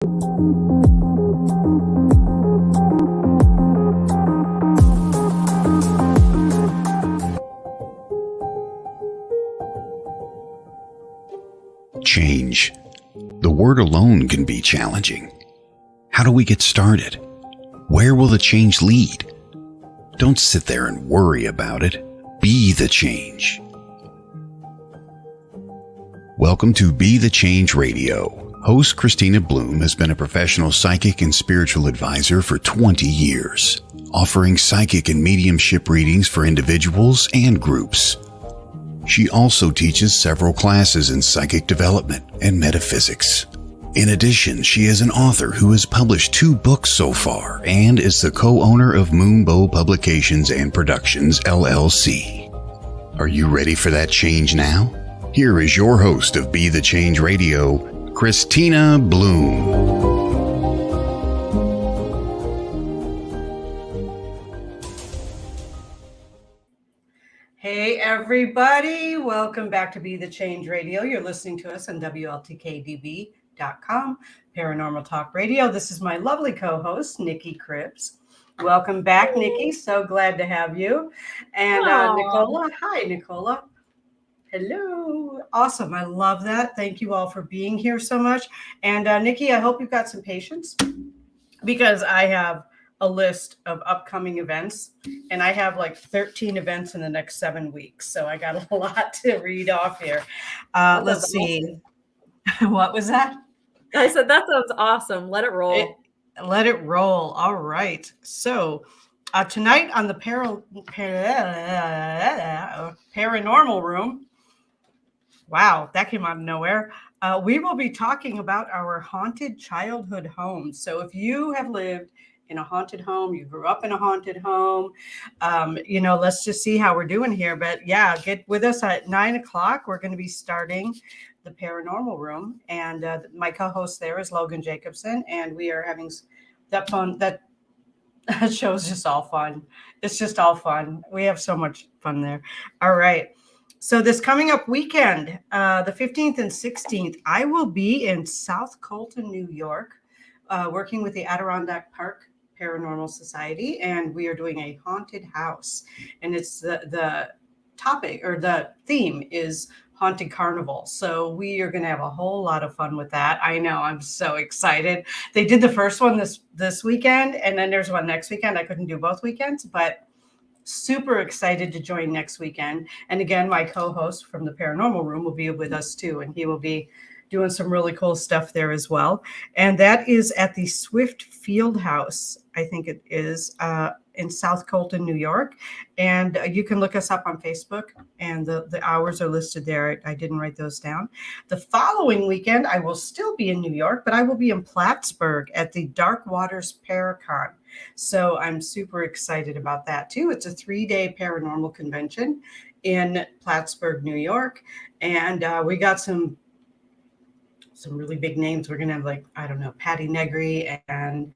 Change. The word alone can be challenging. How do we get started? Where will the change lead? Don't sit there and worry about it. Be the change. Welcome to Be the Change Radio. Host Kristina Bloom has been a professional psychic and spiritual advisor for 20 years, offering psychic and mediumship readings for individuals and groups. She also teaches several classes in psychic development and metaphysics. In addition, she is an author who has published 2 books so far and is the co-owner of Moonbow Publications and Productions, LLC. Are you ready for that change now? Here is your host of Be the Change Radio, Kristina Bloom. Hey everybody, welcome back to Be the Change Radio. You're listening to us on WLTK-DB.com, Paranormal Talk Radio. This is my lovely co-host, Nicci Cripps. Welcome back, Nicci. So glad to have you. And Nicola. Hi, Nicola. Hello. Awesome. I love that. Thank you all for being here so much. And Nicci, I hope you've got some patience because I have a list of upcoming events and I have like 13 events in the next 7 weeks. So I got a lot to read off here. Let's see. What was that? I said, that sounds awesome. Let it roll. Let it roll. All right. So tonight on the paranormal room. Wow, that came out of nowhere. We will be talking about our haunted childhood homes. So if you have lived in a haunted home, you grew up in a haunted home, let's just see how we're doing here. But yeah, get with us at 9:00. We're going to be starting the paranormal room. And my co-host there is Logan Jacobson. And we are having that fun. That show is just all fun. It's just all fun. We have so much fun there. All right. So this coming up weekend, the 15th and 16th, I will be in South Colton, New York, working with the Adirondack Park Paranormal Society, and we are doing a haunted house. And it's the topic or the theme is haunted carnival. So we are going to have a whole lot of fun with that. I know, I'm so excited. They did the first one this weekend, and then there's one next weekend. I couldn't do both weekends, but super excited to join next weekend. And again, my co-host from the paranormal room will be with us too, and he will be doing some really cool stuff there as well. And that is at the Swift Field House, I think it is, in South Colton, New York. And you can look us up on Facebook, and the hours are listed there. I didn't write those down. The following weekend, I will still be in New York, but I will be in Plattsburgh at the Dark Waters Paracon. So I'm super excited about that too. It's a 3-day paranormal convention in Plattsburgh, New York. And we got some really big names. We're going to have Patty Negri and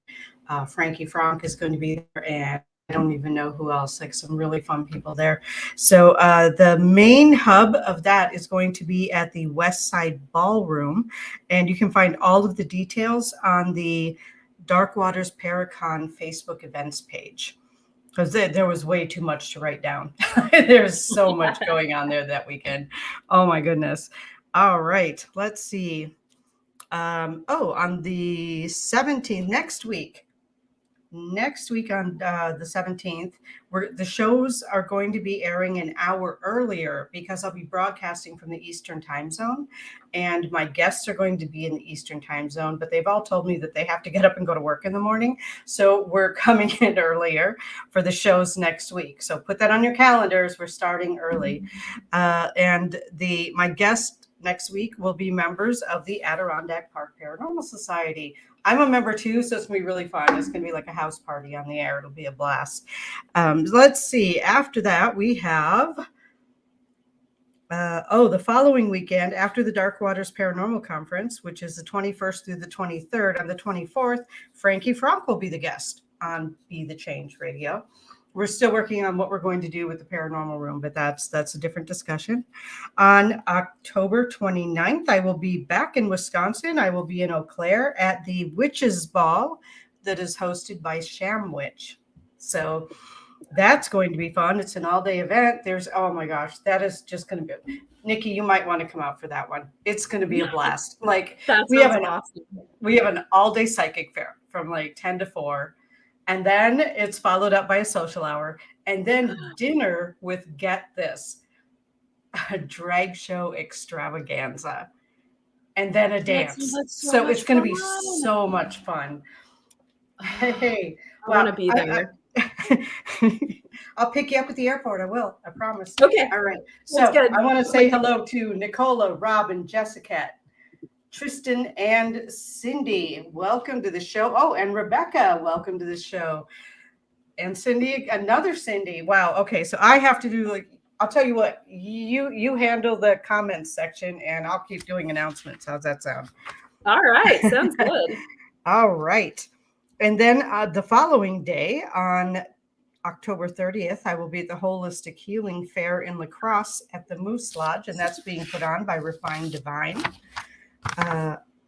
Frankie Frank is going to be there. And I don't even know who else, some really fun people there. So the main hub of that is going to be at the West Side Ballroom. And you can find all of the details on the Dark Waters Paracon Facebook events page, because there was way too much to write down. There's so much going on there that weekend. Oh my goodness. All right, let's see. On the 17th, next week on the 17th, the shows are going to be airing an hour earlier because I'll be broadcasting from the Eastern time zone, and my guests are going to be in the Eastern time zone, but they've all told me that they have to get up and go to work in the morning. So we're coming in earlier for the shows next week. So put that on your calendars. We're starting early. And my guest next week will be members of the Adirondack Park Paranormal Society. I'm a member too, so it's going to be really fun. It's going to be like a house party on the air. It'll be a blast. Let's see. After that, we have, the following weekend, after the Dark Waters Paranormal Conference, which is the 21st through the 23rd, on the 24th, Frankie Frank will be the guest on Be the Change Radio. we're still working on what we're going to do with the paranormal room, but that's a different discussion. On October 29th, I will be back in Wisconsin. I will be in Eau Claire at the Witches Ball that is hosted by Sham Witch. So that's going to be fun. It's an all-day event. Oh my gosh, that is just going to be. Nicci, you might want to come out for that one. It's going to be a blast. Like we have an all-day psychic fair from like 10 to 4. And then it's followed up by a social hour. And then dinner with, get this, a drag show extravaganza. And then a dance. So it's going to be so much fun. Hey, I want to be there. I'll pick you up at the airport. I will. I promise. Okay. All right. So I want to say hello to Nicola, Robin, Jessica, Tristan, and Cindy. Welcome to the show. Oh, and Rebecca, welcome to the show. And Cindy, another Cindy. Wow. Okay. So I have to do I'll tell you what, you handle the comments section and I'll keep doing announcements. How's that sound? All right. Sounds good. All right. And then the following day on October 30th, I will be at the Holistic Healing Fair in La Crosse at the Moose Lodge, and that's being put on by Refined Divine.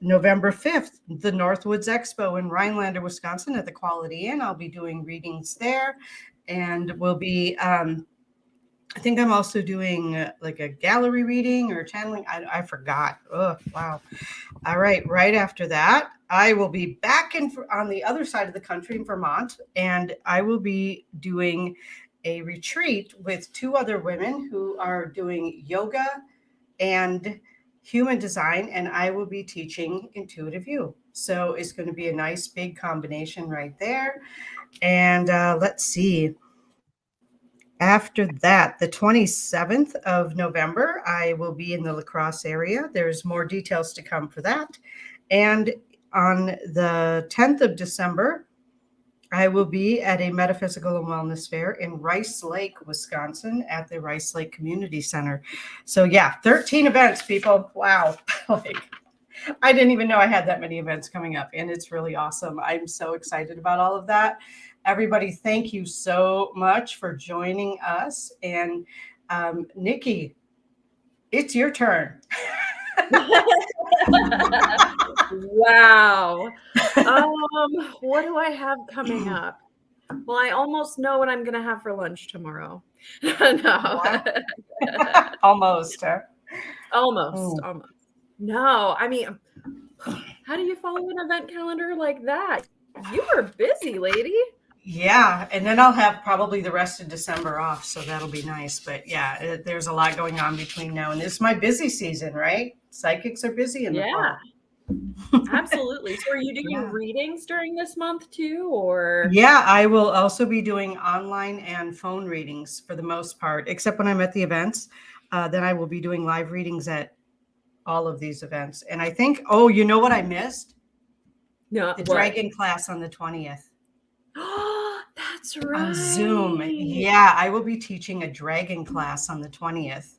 November 5th, the Northwoods Expo in Rhinelander, Wisconsin at the Quality Inn. I'll be doing readings there, and we'll be, I think I'm also doing like a gallery reading or channeling. I forgot. Oh, wow. All right. Right after that, I will be back on the other side of the country in Vermont, and I will be doing a retreat with 2 other women who are doing yoga and human design, and I will be teaching intuitive view. So it's going to be a nice big combination right there. And let's see. After that, the 27th of November, I will be in the La Crosse area. There's more details to come for that. And on the 10th of December, I will be at a metaphysical and wellness fair in Rice Lake, Wisconsin at the Rice Lake Community Center. So yeah, 13 events, people. Wow. I didn't even know I had that many events coming up, and it's really awesome. I'm so excited about all of that. Everybody, thank you so much for joining us. And Nicci, it's your turn. Wow. What do I have coming up? Well, I almost know what I'm going to have for lunch tomorrow. No. Almost. Huh? Almost. No, I mean, how do you follow an event calendar like that? You are busy, lady. Yeah, and then I'll have probably the rest of December off, so that'll be nice. But yeah, there's a lot going on between now and this is my busy season, right? Psychics are busy in the fall. Absolutely. So are you doing readings during this month too, or? Yeah, I will also be doing online and phone readings for the most part, except when I'm at the events. Then I will be doing live readings at all of these events. And I think, you know what I missed? No, the dragon class on the 20th. That's right. On Zoom. Yeah, I will be teaching a dragon class on the 20th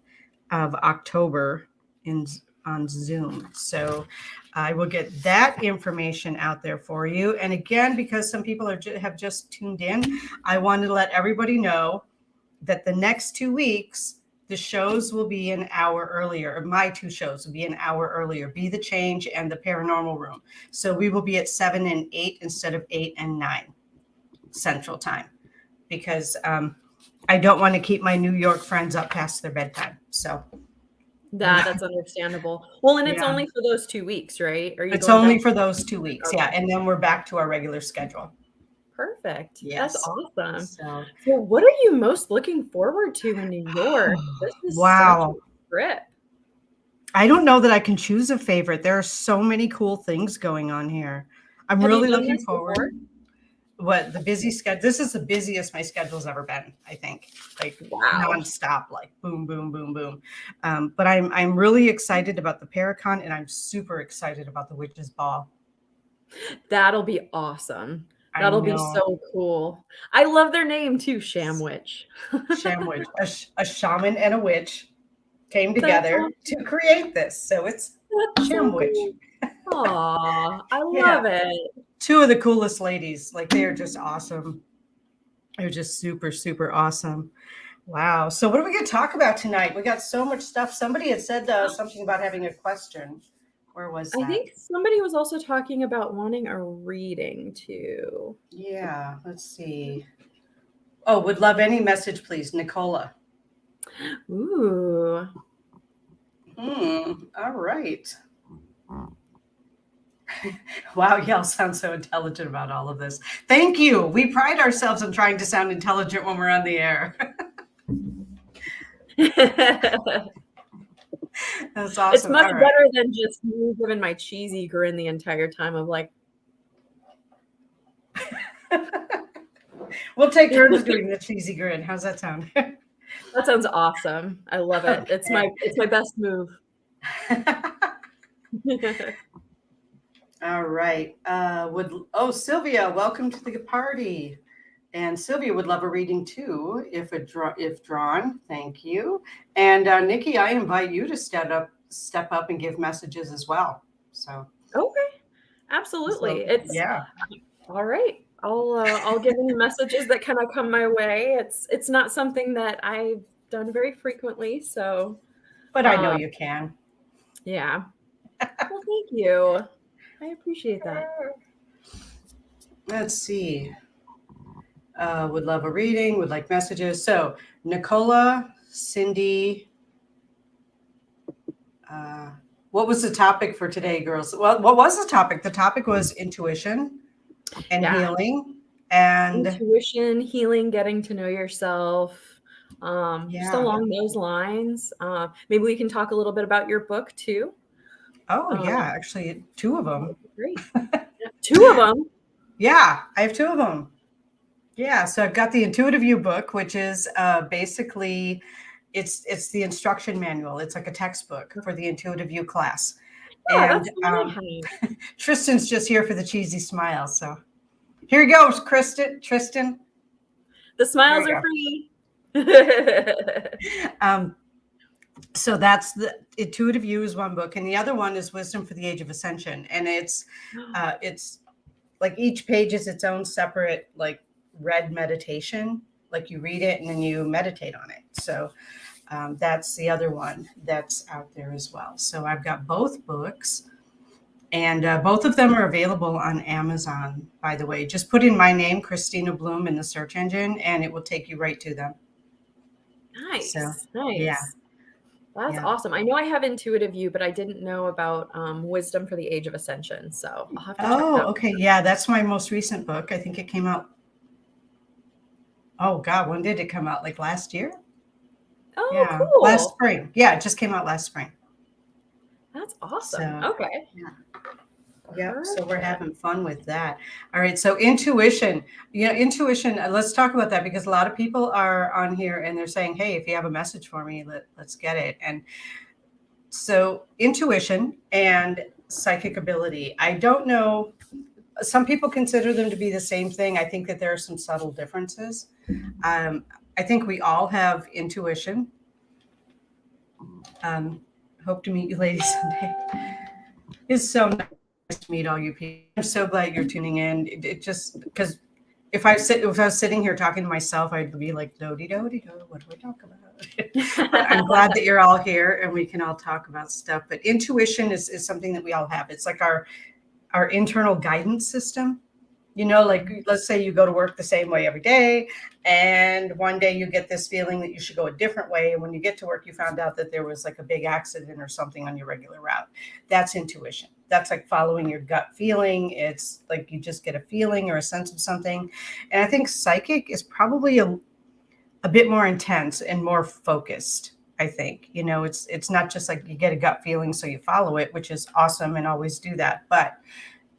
of October on Zoom. So I will get that information out there for you. And again, because some people have just tuned in, I wanted to let everybody know that the next 2 weeks, the shows will be an hour earlier, or my 2 shows will be an hour earlier, Be the Change and the Paranormal Room. So we will be at 7 and 8 instead of 8 and 9 Central Time, because I don't want to keep my New York friends up past their bedtime. So that's understandable. Well, and it's only for those 2 weeks, right? It's only for those 2 weeks. Okay. Yeah. And then we're back to our regular schedule. Perfect. Yes. That's awesome. So what are you most looking forward to in New York? This is such a trip. I don't know that I can choose a favorite. There are so many cool things going on here. I'm really looking forward. The busy schedule. This is the busiest my schedule's ever been, I think. Like nonstop, like boom, boom, boom, boom. But I'm really excited about the Paracon, and I'm super excited about the Witches Ball. That'll be awesome. That'll be so cool. I love their name too, Sham Witch. Sham Witch. A shaman and a witch came together to create this. So it's Sham Witch. Aw, I love it. 2 of the coolest ladies. Like, they are just awesome. They're just super, super awesome. Wow. So what are we going to talk about tonight? We got so much stuff. Somebody had said something about having a question. Where was that? I think somebody was also talking about wanting a reading too. Yeah. Let's see. Oh, would love any message, please. Nicola. Ooh. All right. Wow, y'all sound so intelligent about all of this. Thank you. We pride ourselves on trying to sound intelligent when we're on the air. That's awesome. It's much better than just me giving my cheesy grin the entire time of like. We'll take turns doing the cheesy grin. How's that sound? That sounds awesome. I love it. Okay. It's my best move. All right. Sylvia, welcome to the party. And Sylvia would love a reading too, if drawn. Thank you. And Nicci, I invite you to step up and give messages as well. So okay, absolutely. All right. I'll give any messages that kind of come my way. It's not something that I've done very frequently, so. But I know you can. Yeah. Well, thank you. I appreciate that. Let's see. Would love a reading, would like messages. So Nicola, Cindy, what was the topic for today, girls? Well, what was the topic? The topic was intuition and healing. And intuition, healing, getting to know yourself. Just along those lines. Maybe we can talk a little bit about your book too. Oh, yeah. Actually, 2 of them. Great. 2 of them? Yeah, I have 2 of them. Yeah, so I've got the Intuitive You book, which is basically, it's the instruction manual. It's like a textbook for the Intuitive You class. Yeah, and Tristan's just here for the cheesy smile. So here he goes, Tristan. The smiles are free. So that's the Intuitive You is one book, and the other one is Wisdom for the Age of Ascension, and it's like each page is its own separate like read meditation. Like you read it and then you meditate on it. So that's the other one that's out there as well. So I've got both books, and both of them are available on Amazon. By the way, just put in my name, Kristina Bloom, in the search engine, and it will take you right to them. Nice. So, nice. Yeah. That's awesome. I know I have Intuitive You, but I didn't know about Wisdom for the Age of Ascension. So I'll have to check that out. Okay. Yeah, that's my most recent book. I think it came out. Oh, God. When did it come out? Like last year? Oh, yeah, cool. Last spring. Yeah, it just came out last spring. That's awesome. Okay. Yeah. Yep. So we're having fun with that. All right. So intuition, intuition. Let's talk about that, because a lot of people are on here and they're saying, hey, if you have a message for me, let's get it. And so intuition and psychic ability, I don't know. Some people consider them to be the same thing. I think that there are some subtle differences. I think we all have intuition. Hope to meet you ladies someday. It's so nice to meet all you people. I'm so glad you're tuning in. It just, because if I was sitting here talking to myself, I'd be like, do-de-do, what do we talk about? But I'm glad that you're all here and we can all talk about stuff. But intuition is something that we all have. It's like our internal guidance system. Like let's say you go to work the same way every day, and one day you get this feeling that you should go a different way. And when you get to work, you found out that there was like a big accident or something on your regular route. That's intuition. That's like following your gut feeling. It's like you just get a feeling or a sense of something. And I think psychic is probably a bit more intense and more focused. I think, it's not just like you get a gut feeling, so you follow it, which is awesome and always do that. But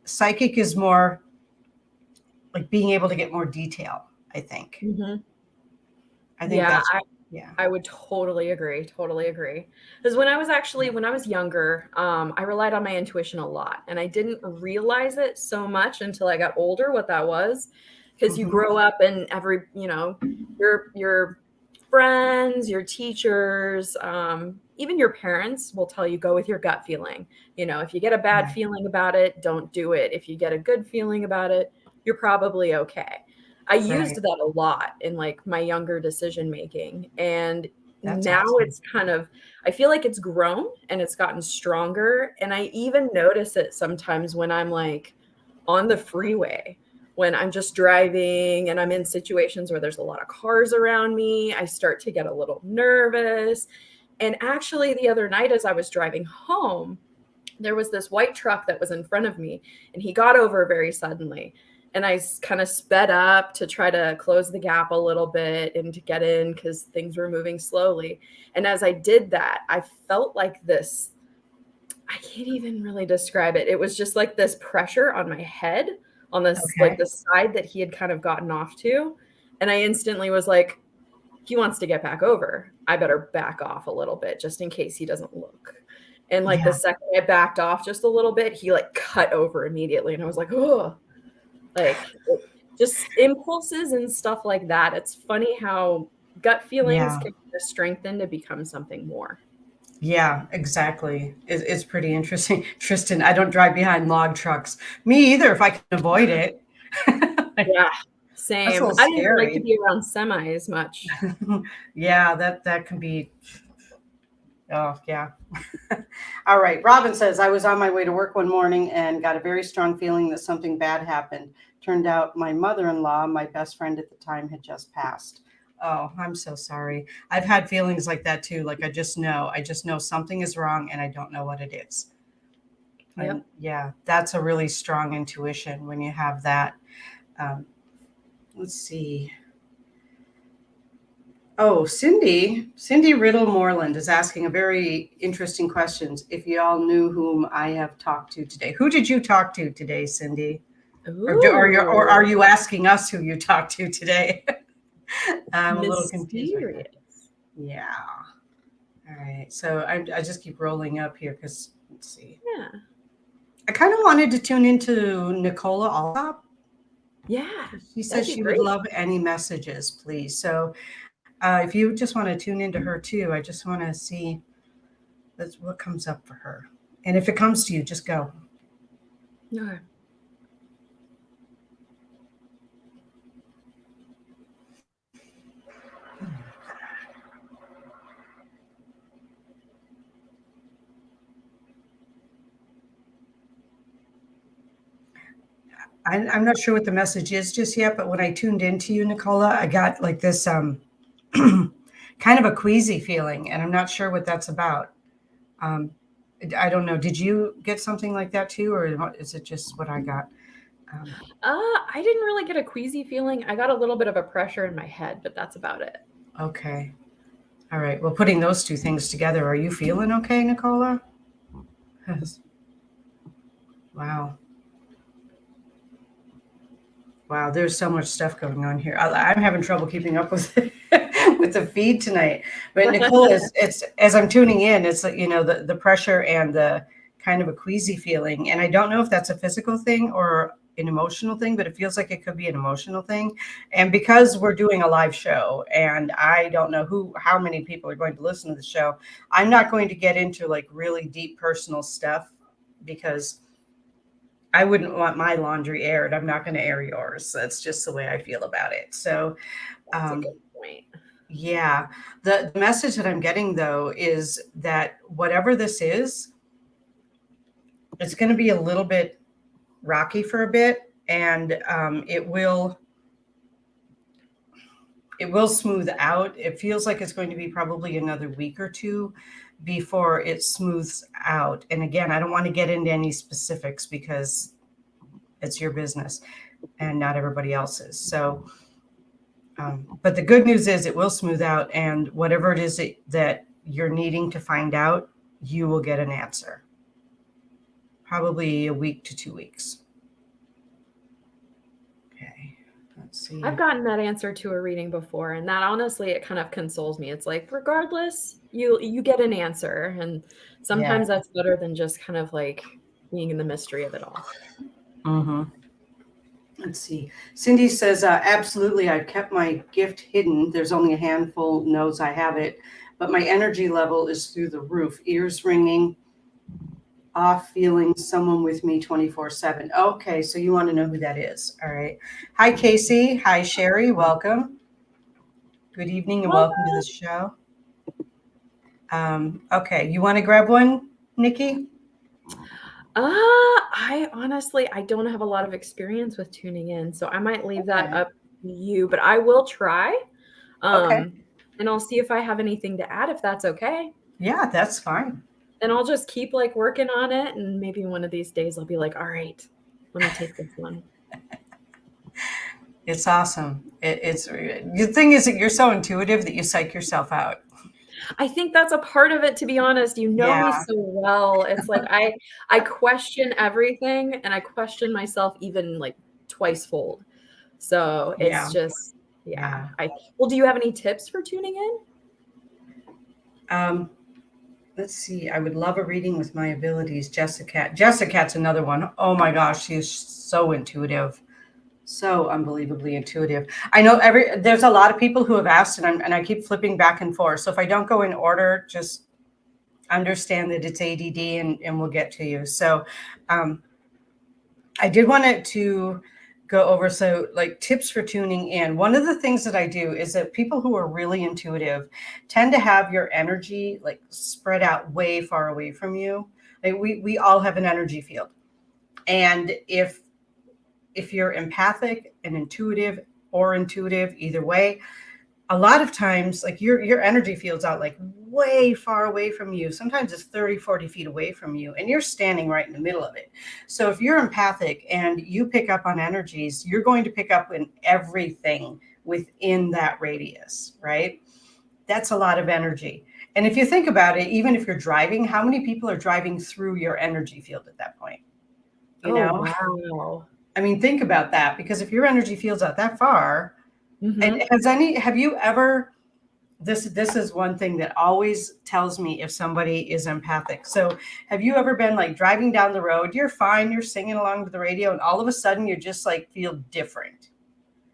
psychic is more like being able to get more detail, I think. Mm-hmm. I think I would totally agree. Because when I was younger, I relied on my intuition a lot, and I didn't realize it so much until I got older, what that was. Because you grow up and your friends, your teachers, even your parents will tell you, go with your gut feeling. If you get a bad feeling about it, don't do it. If you get a good feeling about it, you're probably okay. I used Right. that a lot in like my younger decision making. And That's now awesome. it's kind of, I feel like it's grown and it's gotten stronger. And I even notice it sometimes when I'm like on the freeway, when I'm just driving and I'm in situations where there's a lot of cars around me, I start to get a little nervous. And actually, the other night as I was driving home, there was this white truck that was in front of me, and he got over very suddenly. And I kind of sped up to try to close the gap a little bit and to get in because things were moving slowly. And as I did that, I felt like this, I can't even really describe it. It was just like this pressure on my head on this, like Okay. the side that he had kind of gotten off to. And I instantly was like, he wants to get back over. I better back off a little bit just in case he doesn't look. And like the Yeah. second I backed off just a little bit, he like cut over immediately. And I was like, oh, like just impulses and stuff like that. It's funny how gut feelings Yeah. can be strengthened to become something more. Yeah, exactly. It's pretty interesting. Tristan, I don't drive behind log trucks. Me either, if I can avoid it. Yeah, That's a same. little I didn't like to scary. be around semis much. Yeah, that can be. Oh, yeah. All right. Robin says, I was on my way to work one morning and got a very strong feeling that something bad happened. Turned out my mother-in-law, my best friend at the time, had just passed. Oh, I'm so sorry. I've had feelings like that too. Like I just know something is wrong and I don't know what it is. And Yep. yeah, that's a really strong intuition when you have that. Um, let's see. Oh, Cindy Riddle Moreland is asking a very interesting question. If you all knew whom I have talked to today, who did you talk to today, Cindy? Or are Ooh, you asking us who you talked to today? I'm a little confused right now. mysterious. Yeah. All right. So I just keep rolling up here because let's see. Yeah. I kind of wanted to tune into Nicola Allsop. Yeah, She that'd says be she would great. love any messages, please. So if you just want to tune into her too, I just want to see that's what comes up for her. And if it comes to you, just go. Okay. I'm not sure what the message is just yet, but when I tuned into you, Nicola, I got like this kind of a queasy feeling, and I'm not sure what that's about. Um, I don't know. Did you get something like that too, or is it just what I got? Um, I didn't really get a queasy feeling. I got a little bit of a pressure in my head, but that's about it. okay. All right. Well, putting those two things together, are you feeling okay, Nicola? Yes. Wow. Wow, there's so much stuff going on here. I'm having trouble keeping up with with the feed tonight. But Nicole, it's as I'm tuning in, it's the pressure and the kind of a queasy feeling, and I don't know if that's a physical thing or an emotional thing, but it feels like it could be an emotional thing. And because we're doing a live show, and I don't know how many people are going to listen to the show, I'm not going to get into like really deep personal stuff because I wouldn't want my laundry aired. I'm not going to air yours. That's just the way I feel about it. So, That's a um, good point. yeah, the message that I'm getting though is that whatever this is, it's going to be a little bit rocky for a bit, and it will smooth out. It feels like it's going to be probably another week or two before it smooths out. And again, I don't want to get into any specifics because it's your business and not everybody else's. So, but the good news is it will smooth out, and whatever it is that you're needing to find out, you will get an answer. Probably a week to 2 weeks. Okay, let's see. I've gotten that answer to a reading before, and that honestly, it kind of consoles me. It's like, regardless, you get an answer, and Yeah. sometimes that's better than just kind of like being in the mystery of it all. Mm-hmm. Let's see. Cindy says, absolutely, I've kept my gift hidden. There's only a handful knows I have it, but my energy level is through the roof, ears ringing. off feeling someone with me 24/7. Okay, so you want to know who that is. All right. Hi, Casey. Hi, Sherry. Welcome. Good evening and welcome to the show. Okay, you want to grab one, Nicci? I honestly, I don't have a lot of experience with tuning in, so I might leave that up to you, but I will try. Okay. And I'll see if I have anything to add, if that's okay. Yeah, that's fine. And I'll just keep like working on it, and maybe one of these days I'll be like, all right, let me take this one. It's awesome. It's the thing is that you're so intuitive that you psych yourself out. I think that's a part of it, to be honest. You know me so well. It's like I question everything, and I question myself even like twice fold. So it's just well, do you have any tips for tuning in? Let's see. I would love a reading with my abilities. Jessica's another one. Oh my gosh, she is so intuitive. So unbelievably intuitive. I know there's a lot of people who have asked, and I keep flipping back and forth. So if I don't go in order, just understand that it's ADD, and we'll get to you. So I did want to go over like tips for tuning in. One of the things that I do is that people who are really intuitive tend to have your energy like spread out way far away from you. Like we all have an energy field, and if you're empathic and intuitive, or intuitive, either way, a lot of times like your energy field's out like way far away from you. Sometimes it's 30-40 feet away from you, and you're standing right in the middle of it. So if you're empathic and you pick up on energies, you're going to pick up in everything within that radius, right? That's a lot of energy. And if you think about it, even if you're driving, how many people are driving through your energy field at that point? You know? Wow. I mean, think about that, because if your energy field's out that far, and have you ever, this is one thing that always tells me if somebody is empathic. So have you ever been like driving down the road, you're fine, you're singing along to the radio, and all of a sudden you just like feel different.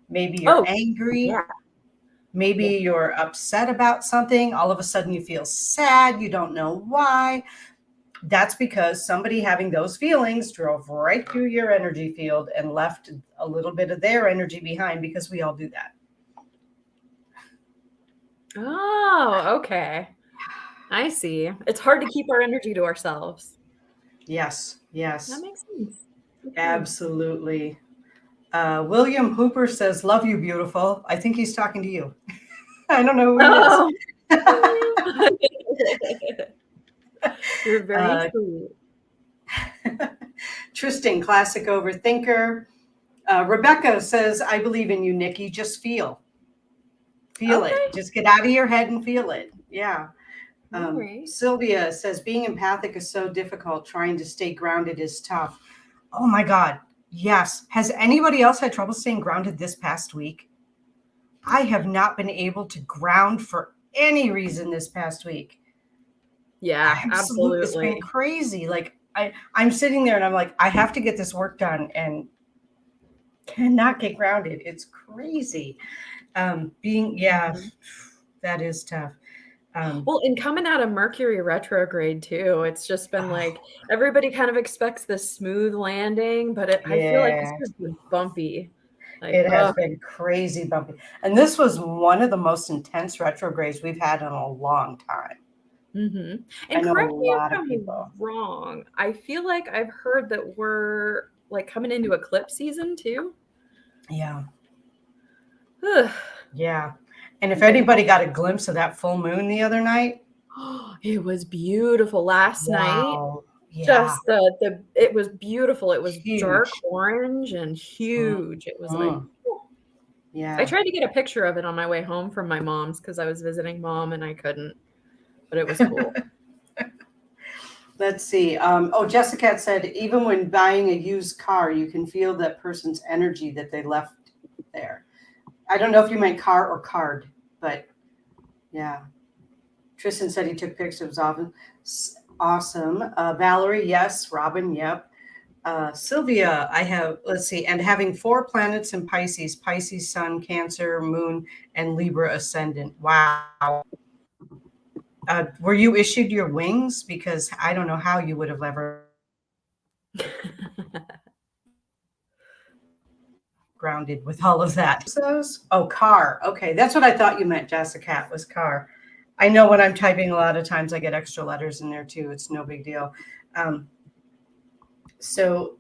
Maybe you're angry. Maybe you're upset about something. All of a sudden you feel sad. You don't know why. That's because somebody having those feelings drove right through your energy field and left a little bit of their energy behind, because we all do that. Oh, okay. I see. It's hard to keep our energy to ourselves. Yes. That makes sense. Okay. Absolutely. William Hooper says, "Love you, beautiful." I think he's talking to you. I don't know who he is. You're very sweet. Tristan, classic overthinker. Rebecca says, "I believe in you, Nicci. Just feel it. Just get out of your head and feel it." Yeah. Sylvia says, "Being empathic is so difficult. Trying to stay grounded is tough." Oh my God. Yes. Has anybody else had trouble staying grounded this past week? I have not been able to ground for any reason this past week. Yeah, absolutely. It's been crazy. Like I'm sitting there and I'm like, I have to get this work done, and cannot get grounded. It's crazy. That is tough. Well, and coming out of Mercury retrograde too, it's just been like everybody kind of expects this smooth landing, but I feel like this has been bumpy. Like, it has been crazy bumpy. And this was one of the most intense retrogrades we've had in a long time. And correct me if I'm wrong. I feel like I've heard that we're like coming into eclipse season too. Yeah. Yeah. And if anybody got a glimpse of that full moon the other night, it was beautiful last night. Yeah. Just it was beautiful. It was huge. Dark orange and huge. It was like, yeah. I tried to get a picture of it on my way home from my mom's because I was visiting mom and I couldn't, but it was cool. Let's see. Jessica said, even when buying a used car, you can feel that person's energy that they left there. I don't know if you meant car or card, but yeah. Tristan said he took pictures of it. Awesome. Valerie, yes. Robin, yep. Sylvia, let's see, and having 4 planets in Pisces, Sun, Cancer, Moon, and Libra ascendant. Wow. Were you issued your wings? Because I don't know how you would have ever Grounded with all of that. Those? Oh, car. Okay, that's what I thought you meant, Jessica, was car. I know when I'm typing, a lot of times I get extra letters in there too. It's no big deal. So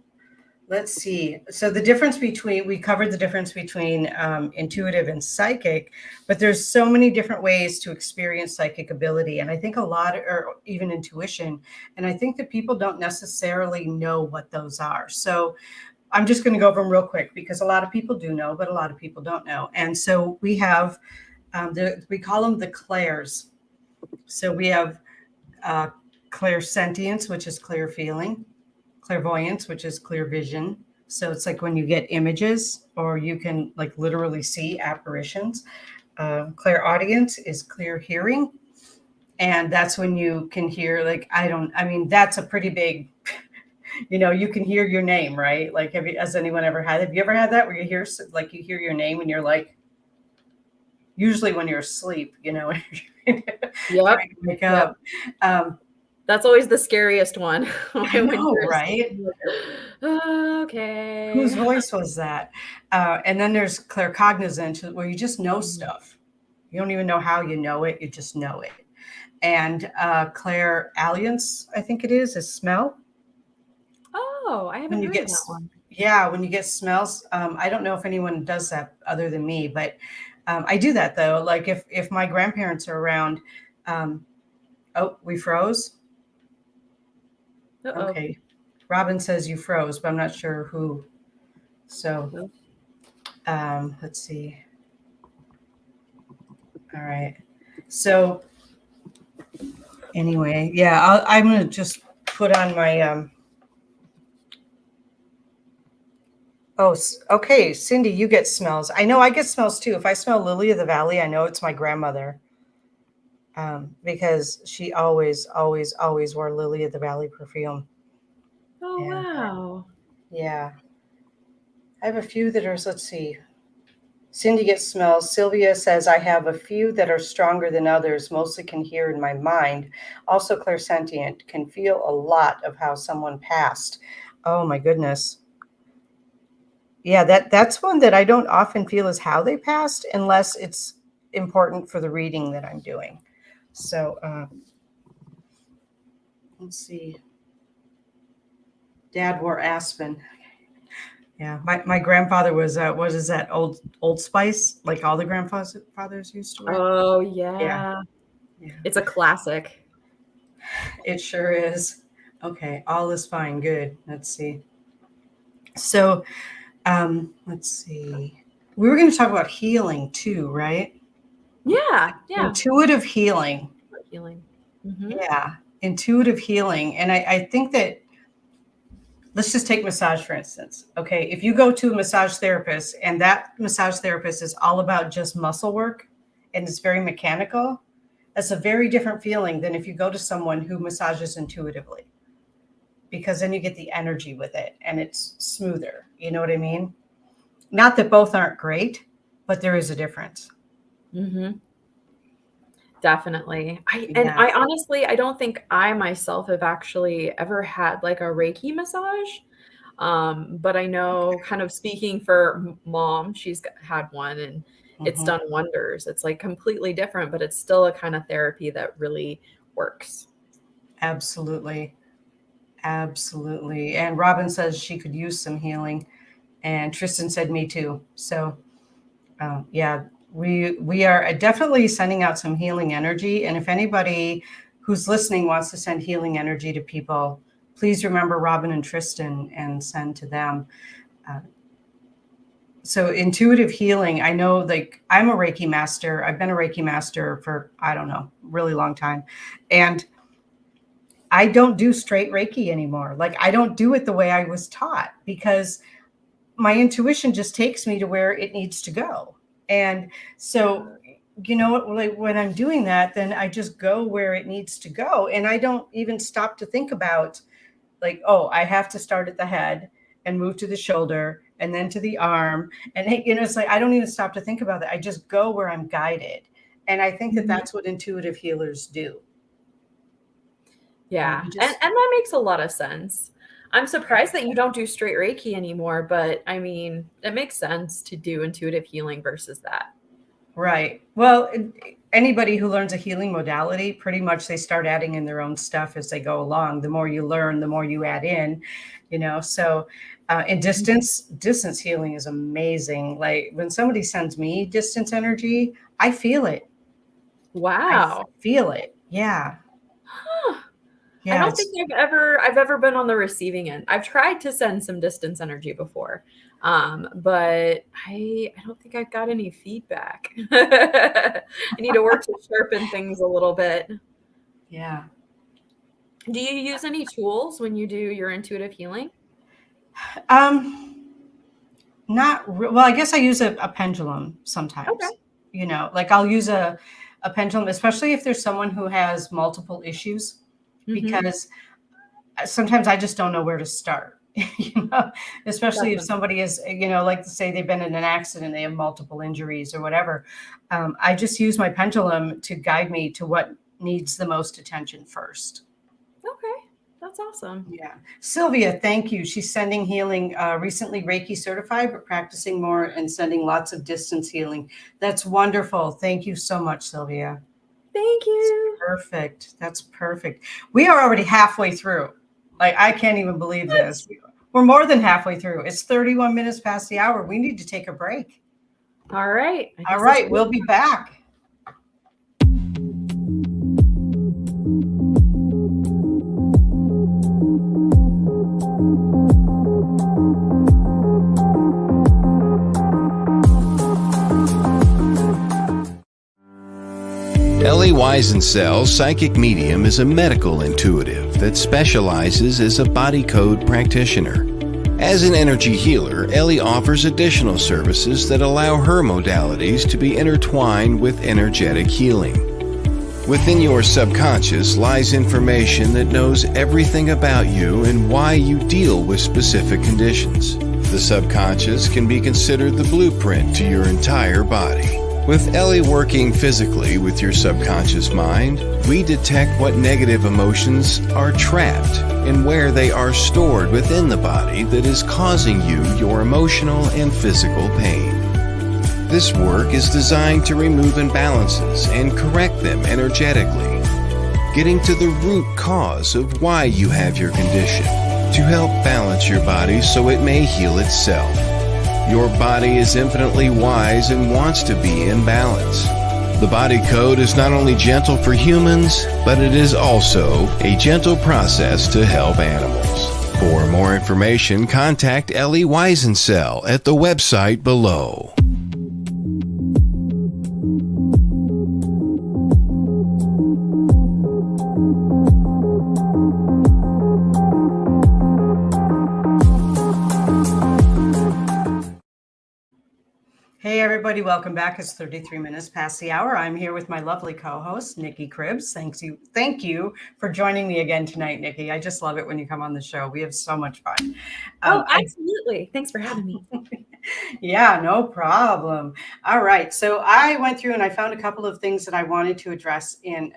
let's see. So the difference between, we covered the difference between intuitive and psychic, but there's so many different ways to experience psychic ability. And I think a lot, or even intuition. And I think that people don't necessarily know what those are. So I'm just going to go over them real quick because a lot of people do know, but a lot of people don't know. And so we have, we call them the clairs. So we have clairsentience, which is clear feeling, clairvoyance, which is clear vision. So it's like when you get images or you can like literally see apparitions. Clairaudience is clear hearing. And that's when you can hear, like, that's a pretty big, you can hear your name, right? Like, has anyone ever have you ever had that where you hear, like, you hear your name and you're like, usually when you're asleep, Yep. trying to wake up. That's always the scariest one. I know, right? Okay. Whose voice was that? And then there's claircognizance, where you just know stuff. You don't even know how you know it. You just know it. And clairalliance, I think it is smell. Oh, I haven't heard of that one. Yeah, when you get smells. I don't know if anyone does that other than me, but I do that though. Like if my grandparents are around, oh, we froze. Uh-oh. Okay. Robin says you froze, but I'm not sure who. So let's see. All right. So anyway, yeah, I'm going to just put on my, oh, okay. Cindy, you get smells. I know I get smells too. If I smell Lily of the Valley, I know it's my grandmother. Because she always wore Lily of the Valley perfume. Oh, wow. Yeah. I have a few that are, let's see. Cindy gets smells. Sylvia says, I have a few that are stronger than others, mostly can hear in my mind. Also clairsentient, can feel a lot of how someone passed. Oh my goodness. Yeah, that's one that I don't often feel is how they passed unless it's important for the reading that I'm doing. So let's see. Dad wore Aspen. Yeah, my grandfather was what is that, Old Spice, like all the grandfathers used to wear. Oh yeah. It's a classic. It sure is. Okay, all is fine. Good. Let's see. So let's see. We were going to talk about healing too, right? Yeah. Intuitive healing. Mm-hmm. Yeah, intuitive healing. And I think that, let's just take massage, for instance. Okay, if you go to a massage therapist and that massage therapist is all about just muscle work and it's very mechanical, that's a very different feeling than if you go to someone who massages intuitively, because then you get the energy with it and it's smoother. You know what I mean? Not that both aren't great, but there is a difference. Mm-hmm. Definitely. I honestly, I don't think I myself have actually ever had like a Reiki massage. But I know, kind of speaking for Mom, she's had one and it's done wonders. It's like completely different, but it's still a kind of therapy that really works. Absolutely. Absolutely. And Robin says she could use some healing. And Tristan said, me too. So yeah, we are definitely sending out some healing energy. And if anybody who's listening wants to send healing energy to people, please remember Robin and Tristan and send to them. So intuitive healing, I know, like, I'm a Reiki master. I've been a Reiki master for, I don't know, really long time. And I don't do straight Reiki anymore. Like, I don't do it the way I was taught because my intuition just takes me to where it needs to go. And so, you know, like when I'm doing that, then I just go where it needs to go. And I don't even stop to think about, like, oh, I have to start at the head and move to the shoulder and then to the arm. And, you know, it's like, I don't even stop to think about that. I just go where I'm guided. And I think that that's what intuitive healers do. Yeah. And that makes a lot of sense. I'm surprised that you don't do straight Reiki anymore, but I mean, it makes sense to do intuitive healing versus that. Right. Well, anybody who learns a healing modality, pretty much they start adding in their own stuff as they go along. The more you learn, the more you add in, So, in distance healing is amazing. Like when somebody sends me distance energy, I feel it. Wow. I feel it. Yeah. Huh. I Yeah. don't think I've ever been on the receiving end. I've tried to send some distance energy before, but I don't think I've got any feedback. I need to work to sharpen things a little bit. Yeah. Do you use any tools when you do your intuitive healing? Well, I guess I use a pendulum sometimes. Okay. Like I'll use a pendulum, especially if there's someone who has multiple issues, because sometimes I just don't know where to start. Especially if somebody is, like say they've been in an accident, they have multiple injuries or whatever. I just use my pendulum to guide me to what needs the most attention first. Okay. That's awesome. Yeah. Sylvia, thank you. She's sending healing, recently Reiki certified, but practicing more and sending lots of distance healing. That's wonderful. Thank you so much, Sylvia. Thank you. Perfect. That's perfect. We are already halfway through. Like, I can't even believe this. We're more than halfway through. It's 31 minutes past the hour. We need to take a break. All right. All right. We'll be back. Ellie Weisensel's psychic medium is a medical intuitive that specializes as a body code practitioner. As an energy healer, Ellie offers additional services that allow her modalities to be intertwined with energetic healing. Within your subconscious lies information that knows everything about you and why you deal with specific conditions. The subconscious can be considered the blueprint to your entire body. With Ellie working physically with your subconscious mind, we detect what negative emotions are trapped and where they are stored within the body that is causing you your emotional and physical pain. This work is designed to remove imbalances and correct them energetically, getting to the root cause of why you have your condition, to help balance your body so it may heal itself. Your body is infinitely wise and wants to be in balance. The body code is not only gentle for humans, but it is also a gentle process to help animals. For more information, contact Ellie Weisensel at the website below. Hey everybody, welcome back. It's 33 minutes past the hour. I'm here with my lovely co-host, Nicci Cribbs. Thank you for joining me again tonight, Nicci. I just love it when you come on the show. We have so much fun. Absolutely. Thanks for having me. Yeah, no problem. All right. So I went through and I found a couple of things that I wanted to address in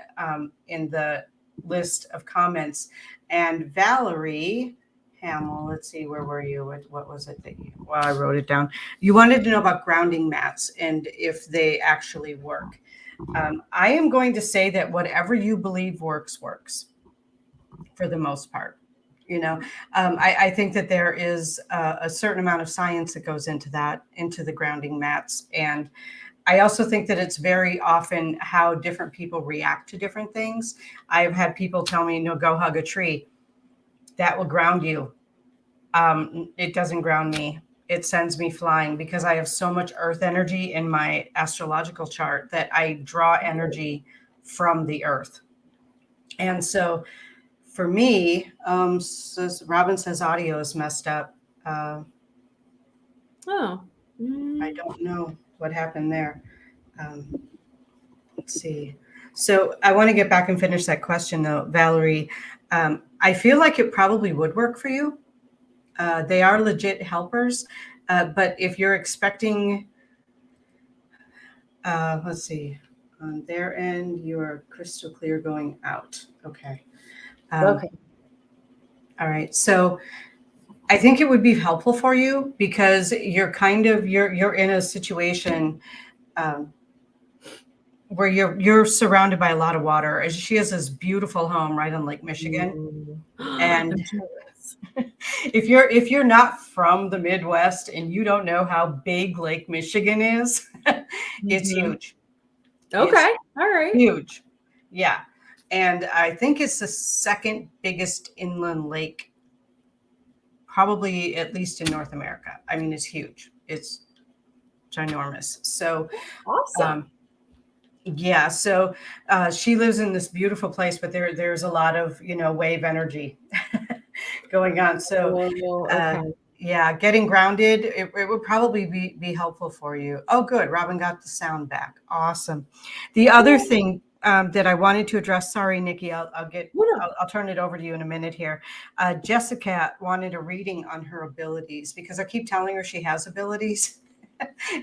the list of comments. And Valerie Hamill, let's see, where were you? What was it that I wrote it down. You wanted to know about grounding mats and if they actually work. I am going to say that whatever you believe works for the most part. I think that there is a certain amount of science that goes into the grounding mats. And I also think that it's very often how different people react to different things. I've had people tell me, no, go hug a tree. That will ground you. It doesn't ground me. It sends me flying because I have so much earth energy in my astrological chart that I draw energy from the earth. And so for me, Robin says audio is messed up. I don't know what happened there. Let's see. So I want to get back and finish that question though, Valerie. I feel like it probably would work for you. They are legit helpers. But if you're expecting, let's see, on their end, you're crystal clear going out. Okay. Okay. All right. So I think it would be helpful for you because you're you're in a situation um, where you're surrounded by a lot of water. And she has this beautiful home right on Lake Michigan. Ooh. And I'm jealous. if you're not from the Midwest and you don't know how big Lake Michigan is, it's Mhm. huge. It's Okay. All right. huge. Yeah. And I think it's the second biggest inland lake, probably at least in North America. I mean, it's huge. It's ginormous. So, Awesome. um, yeah. So she lives in this beautiful place, but there's a lot of wave energy going on. So, Oh, uh, okay. yeah, getting grounded it would probably be helpful for you. Oh, good. Robin got the sound back. Awesome. The other Cool. thing that I wanted to address. Sorry, Nikki. No, no. I'll turn it over to you in a minute here. Jessica wanted a reading on her abilities because I keep telling her she has abilities.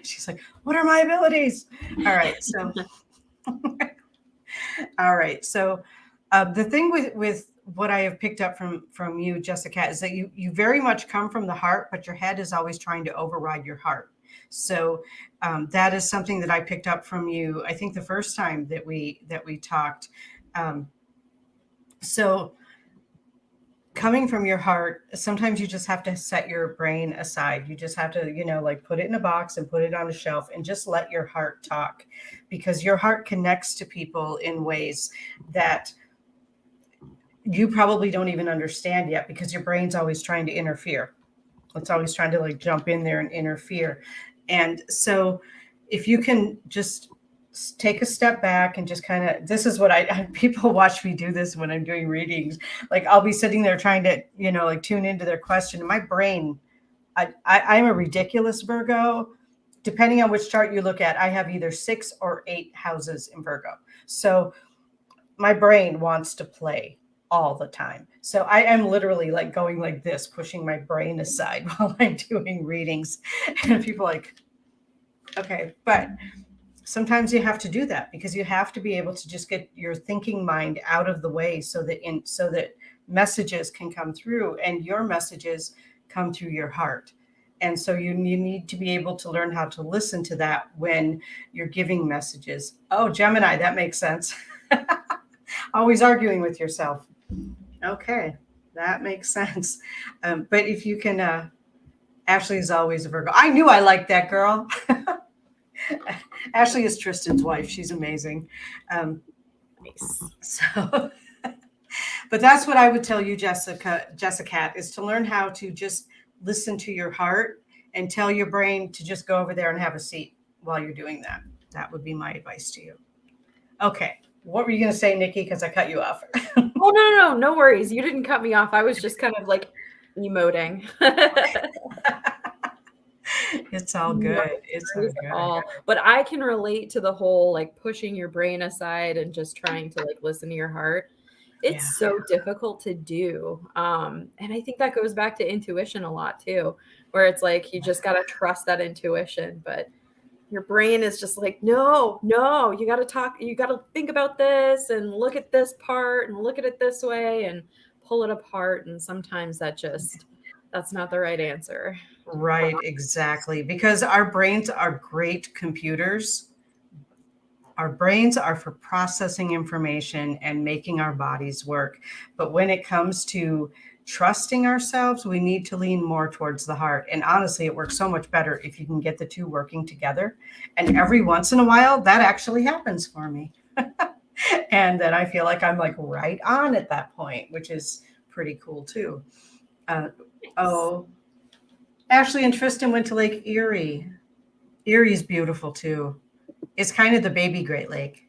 She's like, "What are my abilities?" All right, so all right. So the thing with what I have picked up from you, Jessica, is that you very much come from the heart, but your head is always trying to override your heart. So that is something that I picked up from you. I think the first time that we talked. Um, so coming from your heart, sometimes you just have to set your brain aside. You just have to, like put it in a box and put it on a shelf and just let your heart talk, because your heart connects to people in ways that you probably don't even understand yet, because your brain's always trying to interfere. It's always trying to like jump in there and interfere. And so if you can just take a step back and just kind of, this is what people watch me do this when I'm doing readings. Like I'll be sitting there trying to, like tune into their question. And my brain, I'm a ridiculous Virgo. Depending on which chart you look at, I have either 6 or 8 houses in Virgo. So my brain wants to play all the time. So I am literally like going like this, pushing my brain aside while I'm doing readings. And people are like, okay, but sometimes you have to do that because you have to be able to just get your thinking mind out of the way so that messages can come through, and your messages come through your heart. And so you need to be able to learn how to listen to that when you're giving messages. Oh, Gemini, that makes sense. Always arguing with yourself. Okay, that makes sense. But if you can, Ashley is always a Virgo. I knew I liked that girl. Ashley is Tristan's wife. She's amazing. Nice. So, but that's what I would tell you, Jessica, is to learn how to just listen to your heart and tell your brain to just go over there and have a seat while you're doing that. That would be my advice to you. Okay. What were you going to say, Nikki? Because I cut you off. Oh, no worries. You didn't cut me off. I was just kind of like emoting. It's all No good. It's all worries at good. all. But I can relate to the whole like pushing your brain aside and just trying to like listen to your heart. It's Yeah. so difficult to do. And I think that goes back to intuition a lot too, where it's like you just got to trust that intuition. But your brain is just like, no, you got to talk, you got to think about this and look at this part and look at it this way and pull it apart. And sometimes that's not the right answer. Right, exactly. Because our brains are great computers. Our brains are for processing information and making our bodies work. But when it comes to trusting ourselves, we need to lean more towards the heart. And honestly, it works so much better if you can get the two working together. And every once in a while, that actually happens for me. And then I feel like I'm like right on at that point, which is pretty cool too. Oh, Ashley and Tristan went to Lake Erie. Erie's beautiful too. It's kind of the baby Great Lake.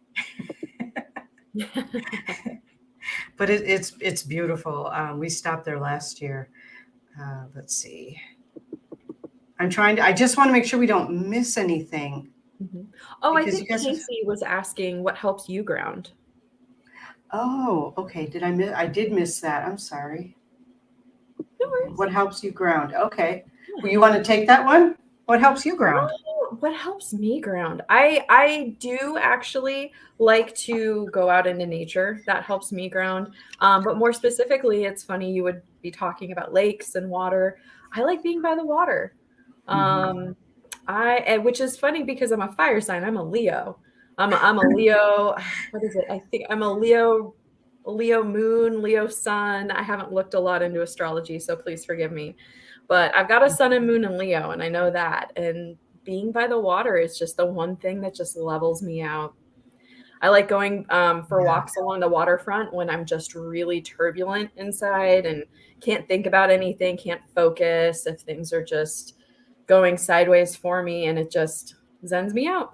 But it's beautiful. We stopped there last year. Let's see. I just want to make sure we don't miss anything. Mhm. Oh, I Because think you guys have, Casey was asking what helps you ground. oh, okay. I did miss that. I'm sorry. No worries. What helps you ground? Okay. Well, you want to take that one? What helps you ground? What helps me ground? I do actually like to go out into nature. That helps me ground. But more specifically, it's funny you would be talking about lakes and water. I like being by the water. Um, which is funny because I'm a fire sign. I'm a Leo. I'm a Leo. What is it? I think I'm a Leo. Leo moon, Leo sun. I haven't looked a lot into astrology, so please forgive me. But I've got a sun and moon in Leo, and I know that. And being by the water is just the one thing that just levels me out. I like going for Yeah. walks along the waterfront when I'm just really turbulent inside and can't think about anything, can't focus, if things are just going sideways for me, and it just zens me out.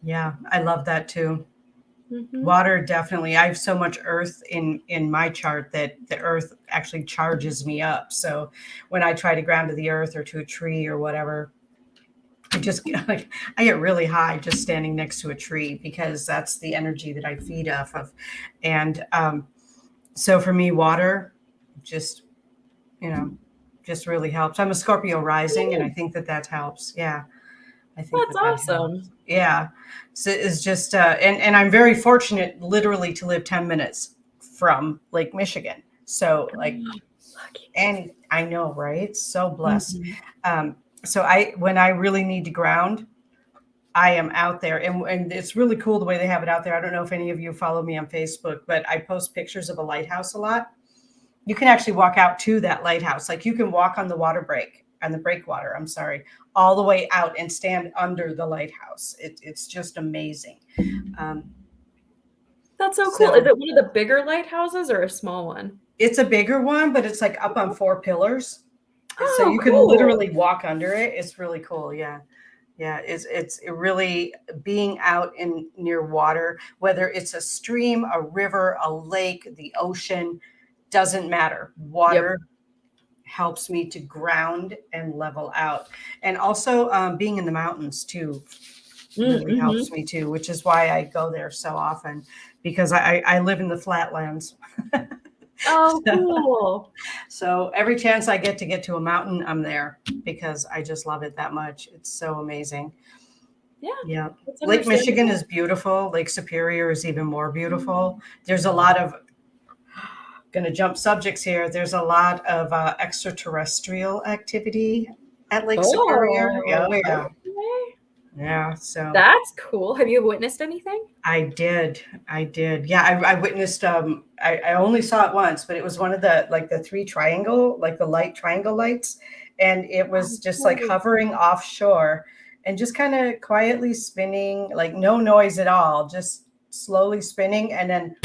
Yeah, I love that too. Mhm. Water, definitely. I have so much earth in my chart that the earth actually charges me up. So when I try to ground to the earth or to a tree or whatever, I just get like I get really high just standing next to a tree because that's the energy that I feed off of. And so for me, water just, you know, just really helps. I'm a Scorpio rising, and I think that helps. Yeah, I think That's that awesome. helps. Yeah. So it's just, and I'm very fortunate literally to live 10 minutes from Lake Michigan. So like, Lucky. and I know, right? So blessed. Mhm. So when I really need to ground, I am out there, and it's really cool the way they have it out there. I don't know if any of you follow me on Facebook, but I post pictures of a lighthouse a lot. You can actually walk out to that lighthouse. Like you can walk on the water break, on the breakwater, I'm sorry, all the way out and stand under the lighthouse. It's just amazing. Um, That's so cool. so Is it one of the bigger lighthouses or a small one? it's a bigger one, but it's like up on 4 pillars. So Oh, you can cool. literally walk under it. It's really cool. Yeah. Yeah, it's really being out in near water, whether it's a stream, a river, a lake, the ocean, doesn't matter. Yep. Water helps me to ground and level out. And also being in the mountains too really Mm-hmm. helps me too, which is why I go there so often because I live in the flatlands. Oh, so, cool. so every chance I get to a mountain, I'm there because I just love it that much. It's so amazing. Yeah, Yeah. that's Lake Michigan understandable. is beautiful. Lake Superior is even more beautiful. There's a lot of, going to jump subjects here. There's a lot of extraterrestrial activity at Lake Superior. Oh, Oh, yeah. okay. Yeah. So That's cool. Have you witnessed anything? I did. I did. Yeah. I witnessed, I only saw it once, but it was one of the, like the three triangle, like the light triangle lights. And it was Oh, just like cool. hovering offshore and just kind of quietly spinning, like no noise at all, just slowly spinning and then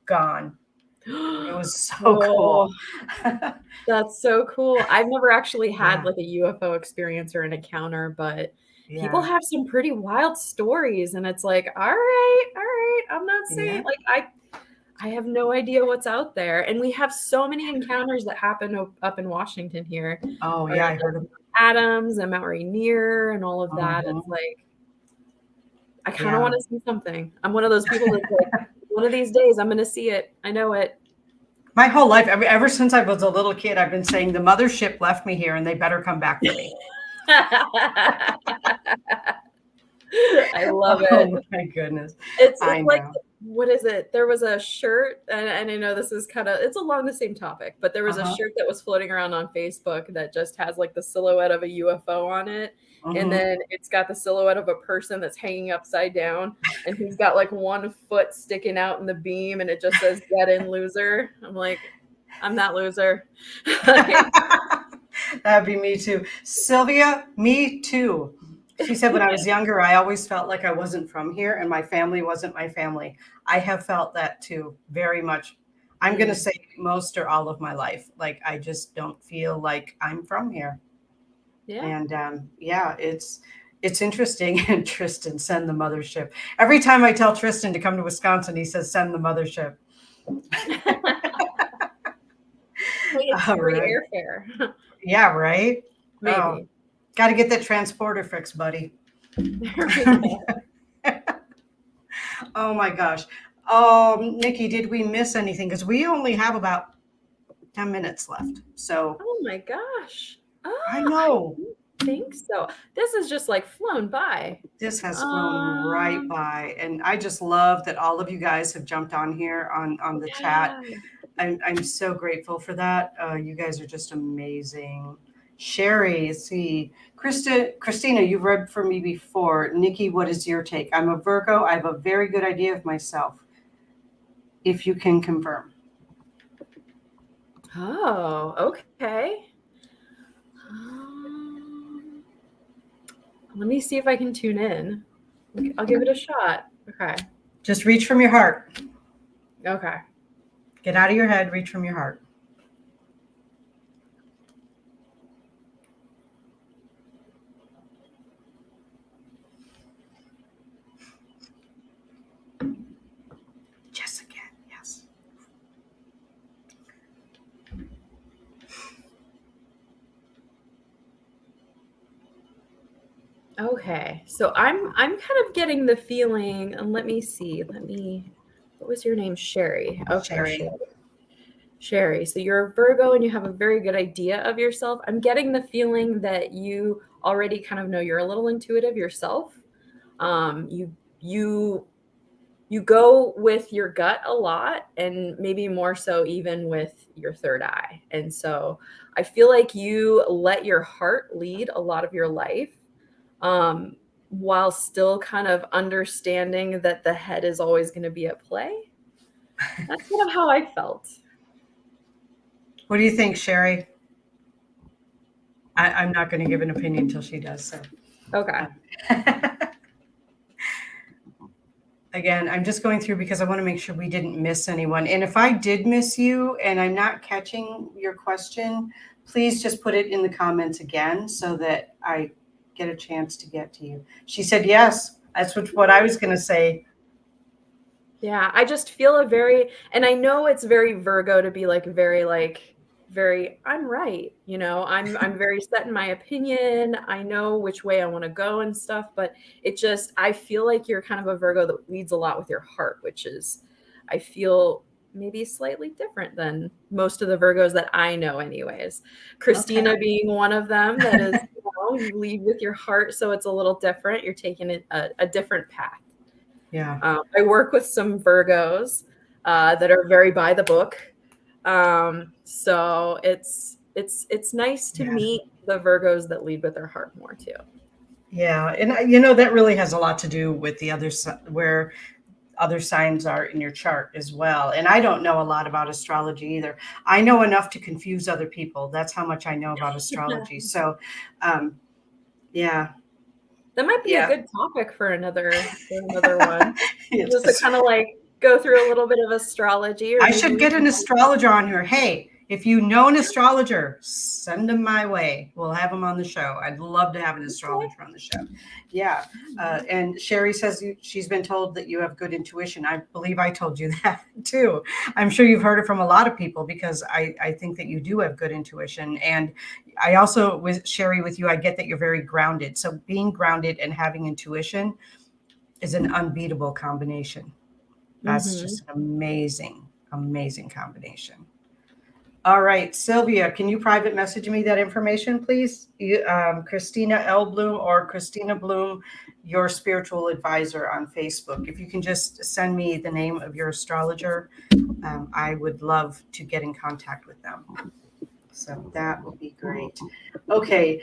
gone. It was so Oh, cool. that's so cool. I've never actually had Yeah. like a UFO experience or an encounter, but people Yeah. have some pretty wild stories, and it's like, all right, I'm not saying Yeah. like I have no idea what's out there. And we have so many encounters that happen up in Washington here, Oh, or yeah. like I heard of. Adams and Mount Rainier and all of that. It's Mhm. like I kind of Yeah. want to see something. I'm one of those people that's like, one of these days I'm going to see it. I know it. My whole life, ever since I was a little kid, I've been saying the mothership left me here and they better come back for me. I love it. Oh my goodness. It's I like, know. what is it? There was a shirt, and I know this is kind of, it's along the same topic, but there was a Uh-huh. shirt that was floating around on Facebook that just has like the silhouette of a UFO on it. And Mhm. then it's got the silhouette of a person that's hanging upside down, and he's got like one foot sticking out in the beam, and it just says "Get in, loser." I'm like, I'm that loser. That'd be me too. Sylvia, me too. She said when I was younger, I always felt like I wasn't from here and my family wasn't my family. I have felt that too, very much. I'm going to say most or all of my life. Like I just don't feel like I'm from here. Yeah. And yeah, it's interesting. And Tristan, send the mothership. Every time I tell Tristan to come to Wisconsin, he says, send the mothership. Hey, it's All free right. airfare. Yeah, right? Oh, Maybe. got to get that transporter fixed, buddy. There we go. Oh my gosh. Nicci, did we miss anything? Because we only have about 10 minutes left. So Oh my gosh. I Oh, know. think so. This is just like flown by. This has flown right by, and I just love that all of you guys have jumped on here on the chat. Yeah. I'm so grateful for that. You guys are just amazing. Sherry, see, Kristina, you've read for me before. Nicci, what is your take? I'm a Virgo. I have a very good idea of myself. If you can confirm. Oh, okay. Let me see if I can tune in. I'll give it a shot. Okay. Just reach from your heart. Okay. Get out of your head, reach from your heart. Just again, yes. Okay. So I'm kind of getting the feeling, and let me see. What was your name? Sherry. Okay. Sherry. So you're a Virgo and you have a very good idea of yourself. I'm getting the feeling that you already kind of know you're a little intuitive yourself. You go with your gut a lot, and maybe more so even with your third eye. And so I feel like you let your heart lead a lot of your life, while still kind of understanding that the head is always going to be at play. That's kind of how I felt. What do you think, Sherry? I'm not going to give an opinion until she does. So, Okay. Again, I'm just going through because I want to make sure we didn't miss anyone. And if I did miss you and I'm not catching your question, please just put it in the comments again so that I get a chance to get to you. She said yes. That's what I was going to say. Yeah, I just feel and I know it's very Virgo to be like very, I'm right. I'm very set in my opinion. I know which way I want to go and stuff, but I feel like you're kind of a Virgo that leads a lot with your heart, which is, I feel maybe slightly different than most of the Virgos that I know anyways. Kristina being one of them that is, you lead with your heart. So it's a little different. You're taking a different path. Yeah. I work with some Virgos that are very by the book. So it's nice to meet the Virgos that lead with their heart more too. Yeah. And that really has a lot to do with the where other signs are in your chart as well. And I don't know a lot about astrology either. I know enough to confuse other people. That's how much I know about astrology. So, yeah. That might be a good topic for another one. Just to kind of like go through a little bit of astrology. I should get an astrologer on here. Hey, if you know an astrologer, send them my way. We'll have them on the show. I'd love to have an astrologer on the show. Yeah. And Sherry says she's been told that you have good intuition. I believe I told you that too. I'm sure you've heard it from a lot of people because I think that you do have good intuition. And I also, with Sherry, with you, I get that you're very grounded. So being grounded and having intuition is an unbeatable combination. That's just an amazing, amazing combination. All right, Sylvia, can you private message me that information, please? Kristina L. Bloom or Kristina Bloom, your spiritual advisor on Facebook. If you can just send me the name of your astrologer, I would love to get in contact with them. So that would be great. Okay,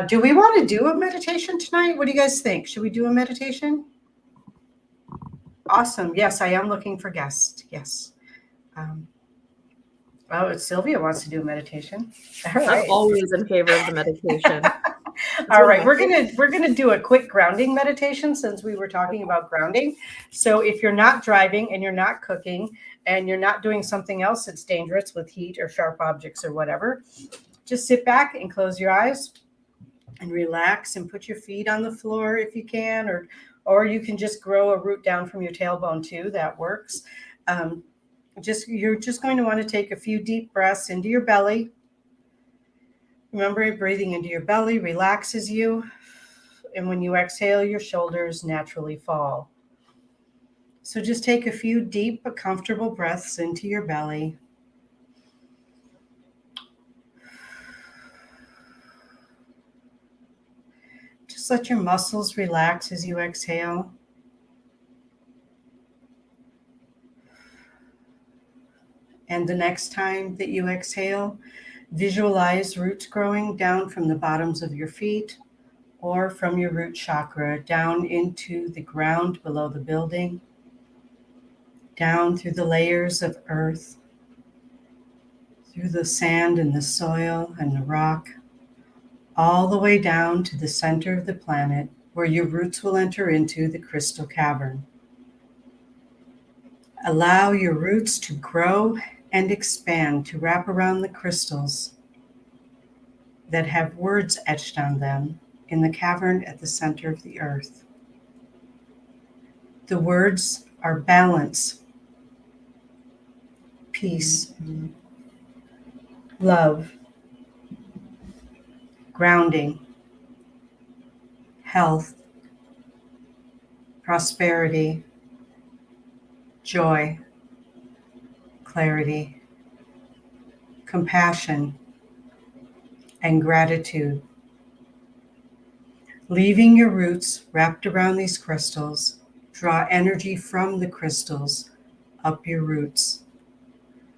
do we want to do a meditation tonight? What do you guys think? Should we do a meditation? Awesome. Yes, I am looking for guests. Yes. Sylvia wants to do a meditation. All right. I'm always in favor of the meditation. All right, we're gonna do a quick grounding meditation since we were talking about grounding. So if you're not driving and you're not cooking and you're not doing something else that's dangerous with heat or sharp objects or whatever, just sit back and close your eyes and relax and put your feet on the floor if you can, or you can just grow a root down from your tailbone too. That works. You're just going to want to take a few deep breaths into your belly. Remember, breathing into your belly relaxes you. And when you exhale, your shoulders naturally fall. So just take a few deep but comfortable breaths into your belly. Just let your muscles relax as you exhale. And the next time that you exhale, visualize roots growing down from the bottoms of your feet or from your root chakra down into the ground below the building, down through the layers of earth, through the sand and the soil and the rock, all the way down to the center of the planet where your roots will enter into the crystal cavern. Allow your roots to grow and expand to wrap around the crystals that have words etched on them in the cavern at the center of the earth. The words are balance, peace, love, grounding, health, prosperity, joy, clarity, compassion, and gratitude. Leaving your roots wrapped around these crystals, draw energy from the crystals up your roots.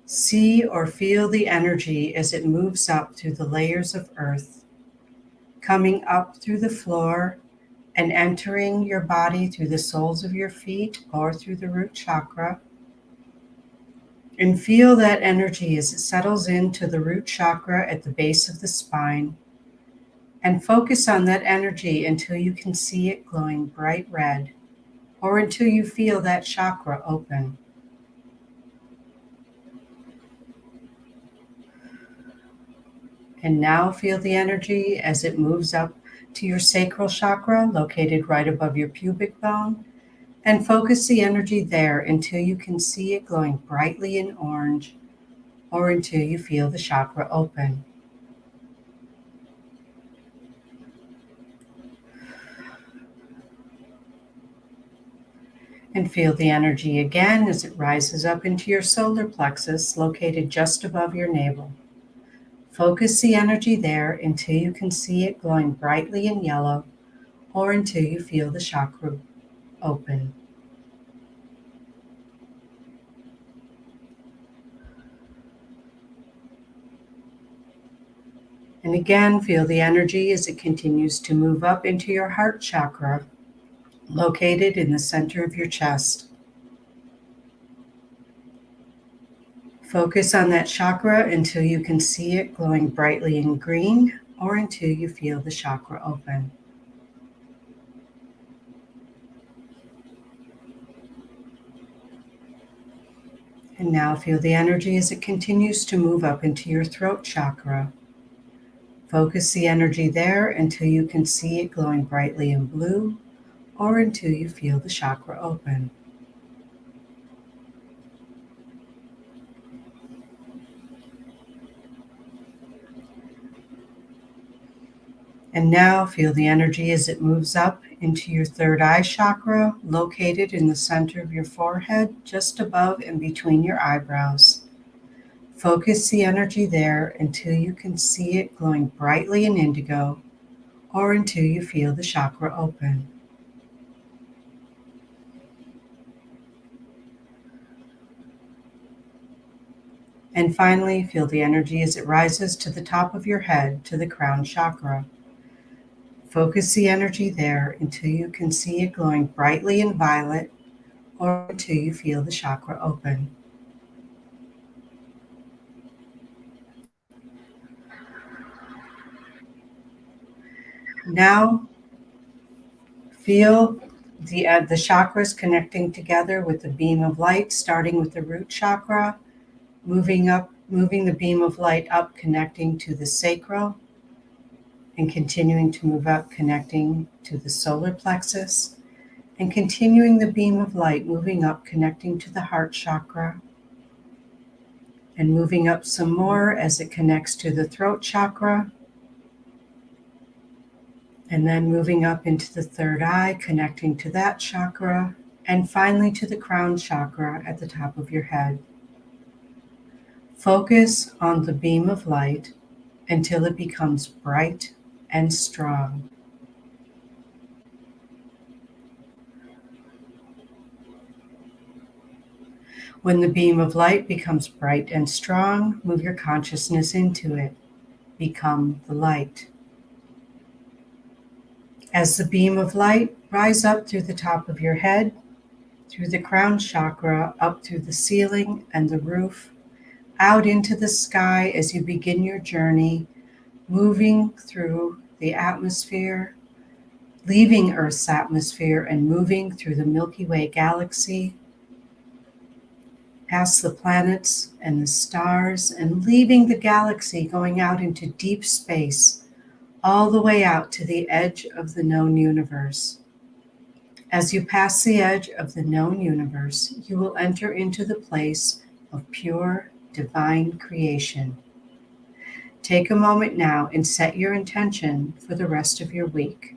See or feel the energy as it moves up through the layers of earth, coming up through the floor and entering your body through the soles of your feet or through the root chakra. And feel that energy as it settles into the root chakra at the base of the spine. And focus on that energy until you can see it glowing bright red, or until you feel that chakra open. And now feel the energy as it moves up to your sacral chakra, located right above your pubic bone, and focus the energy there until you can see it glowing brightly in orange, or until you feel the chakra open. And feel the energy again as it rises up into your solar plexus, located just above your navel. Focus the energy there until you can see it glowing brightly in yellow, or until you feel the chakra open. And again, feel the energy as it continues to move up into your heart chakra, located in the center of your chest. Focus on that chakra until you can see it glowing brightly in green, or until you feel the chakra open. And now feel the energy as it continues to move up into your throat chakra. Focus the energy there until you can see it glowing brightly in blue, or until you feel the chakra open. And now feel the energy as it moves up into your third eye chakra, located in the center of your forehead, just above and between your eyebrows. Focus the energy there until you can see it glowing brightly in indigo, or until you feel the chakra open. And finally, feel the energy as it rises to the top of your head, to the crown chakra. Focus the energy there until you can see it glowing brightly in violet, or until you feel the chakra open. Now, feel the chakras connecting together with the beam of light, starting with the root chakra, moving the beam of light up, connecting to the sacral, and continuing to move up, connecting to the solar plexus, and continuing the beam of light, moving up, connecting to the heart chakra, and moving up some more as it connects to the throat chakra, and then moving up into the third eye, connecting to that chakra, and finally to the crown chakra at the top of your head. Focus on the beam of light until it becomes bright and strong. When the beam of light becomes bright and strong, move your consciousness into it. Become the light. As the beam of light, rise up through the top of your head, through the crown chakra, up through the ceiling and the roof, out into the sky as you begin your journey, moving through the atmosphere, leaving Earth's atmosphere and moving through the Milky Way galaxy, past the planets and the stars, and leaving the galaxy, going out into deep space, all the way out to the edge of the known universe. As you pass the edge of the known universe, you will enter into the place of pure divine creation. Take a moment now and set your intention for the rest of your week.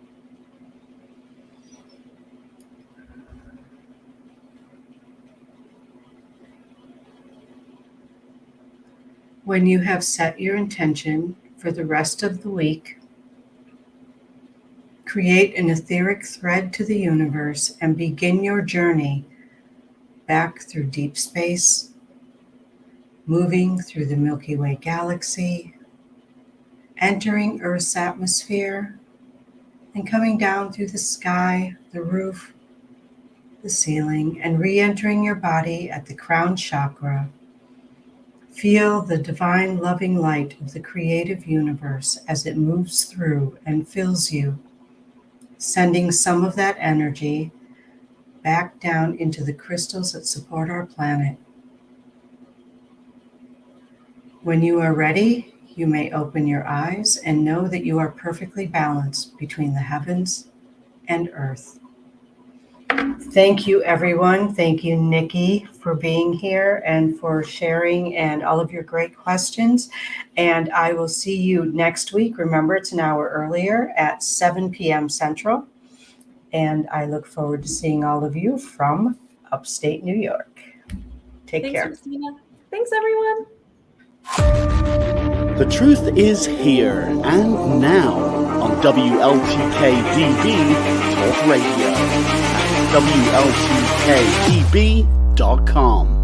When you have set your intention for the rest of the week, create an etheric thread to the universe and begin your journey back through deep space, moving through the Milky Way galaxy, entering Earth's atmosphere, and coming down through the sky, the roof, the ceiling, and re-entering your body at the crown chakra. Feel the divine loving light of the creative universe as it moves through and fills you, sending some of that energy back down into the crystals that support our planet. When you are ready, you may open your eyes and know that you are perfectly balanced between the heavens and earth. Thank you, everyone. Thank you, Nicci, for being here and for sharing and all of your great questions. And I will see you next week. Remember, it's an hour earlier at 7 p.m. Central. And I look forward to seeing all of you from upstate New York. Take care. Thanks, Kristina. Thanks, everyone. The truth is here and now on WLTK-DB Talk Radio at WLTK-DB.com.